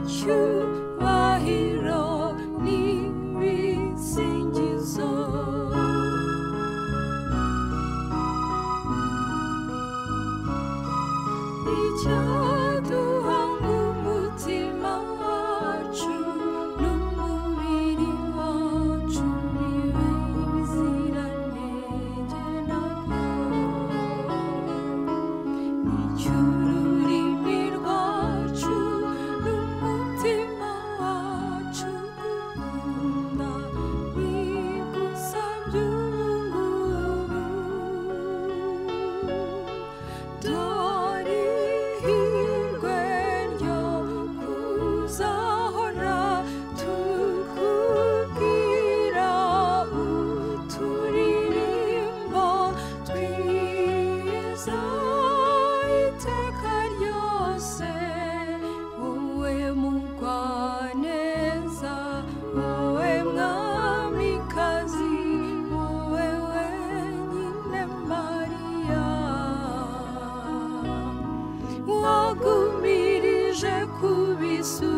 icyubahiro n'ibisingizo. Icyaduhanga umutima wacu n'umubiri wacu bibe ibiziranenge nabyo. Icy'ururimi rwacu n'umutima wacu gukunda bigusabye ubungubu. Dore ihirwe ryo kuzahora tukubwira uturirimbo twiza iteka ryose. Wowe mugwaneza, wowe mwamikazi, wowe wenyine Mariya, wagumirije ku bisu